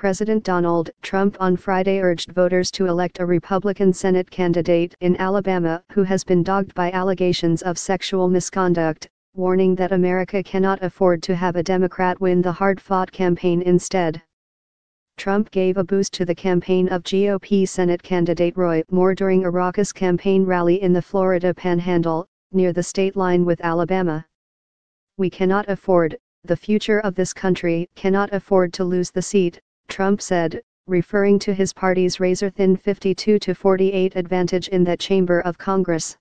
President Donald Trump on Friday urged voters to elect a Republican Senate candidate in Alabama who has been dogged by allegations of sexual misconduct, warning that America cannot afford to have a Democrat win the hard-fought campaign instead. Trump gave a boost to the campaign of GOP Senate candidate Roy Moore during a raucous campaign rally in the Florida Panhandle, near the state line with Alabama. "We cannot afford, the future of this country cannot afford to lose the seat," Trump said, referring to his party's razor-thin 52-48 advantage in that chamber of Congress.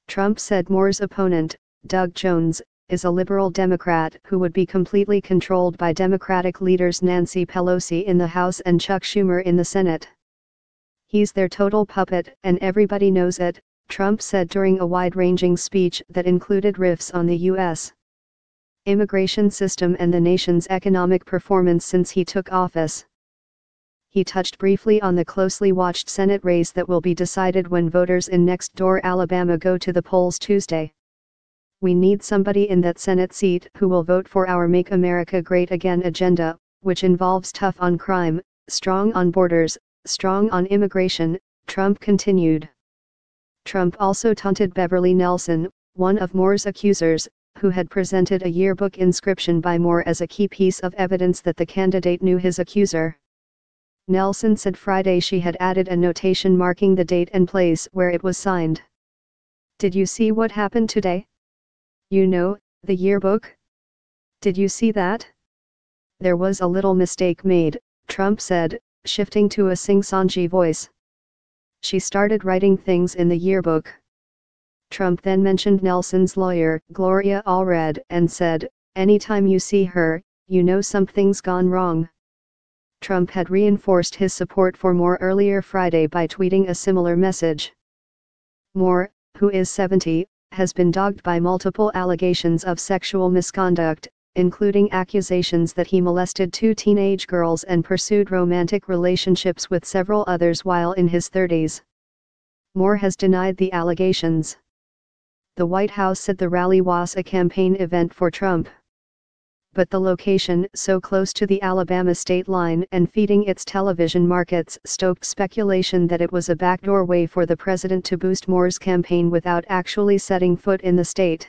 Trump said Moore's opponent, Doug Jones, is a liberal Democrat who would be completely controlled by Democratic leaders Nancy Pelosi in the House and Chuck Schumer in the Senate. "He's their total puppet and everybody knows it," Trump said during a wide-ranging speech that included riffs on the U.S. immigration system and the nation's economic performance since he took office. He touched briefly on the closely watched Senate race that will be decided when voters in next-door Alabama go to the polls Tuesday. "We need somebody in that Senate seat who will vote for our Make America Great Again agenda, which involves tough on crime, strong on borders, strong on immigration," Trump continued. Trump also taunted Beverly Nelson, one of Moore's accusers, who had presented a yearbook inscription by Moore as a key piece of evidence that the candidate knew his accuser. Nelson said Friday she had added a notation marking the date and place where it was signed. "Did you see what happened today? You know, the yearbook? Did you see that? There was a little mistake made," Trump said, shifting to a sing-songy voice. "She started writing things in the yearbook." Trump then mentioned Nelson's lawyer, Gloria Allred, and said, "Anytime you see her, you know something's gone wrong." Trump had reinforced his support for Moore earlier Friday by tweeting a similar message. Moore, who is 70, has been dogged by multiple allegations of sexual misconduct, including accusations that he molested 2 teenage girls and pursued romantic relationships with several others while in his 30s. Moore has denied the allegations. The White House said the rally was a campaign event for Trump. But the location, so close to the Alabama state line and feeding its television markets, stoked speculation that it was a backdoor way for the president to boost Moore's campaign without actually setting foot in the state.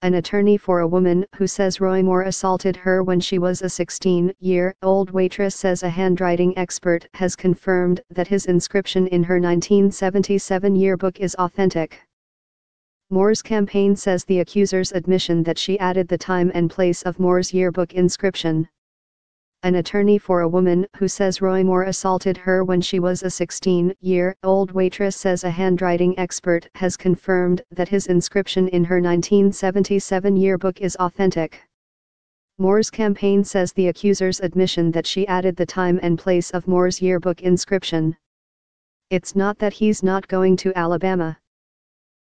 An attorney for a woman who says Roy Moore assaulted her when she was a 16-year-old waitress says a handwriting expert has confirmed that his inscription in her 1977 yearbook is authentic. Moore's campaign says the accuser's admission that she added the time and place of Moore's yearbook inscription. An attorney for a woman who says Roy Moore assaulted her when she was a 16-year-old waitress says a handwriting expert has confirmed that his inscription in her 1977 yearbook is authentic. Moore's campaign says the accuser's admission that she added the time and place of Moore's yearbook inscription. "It's not that he's not going to Alabama.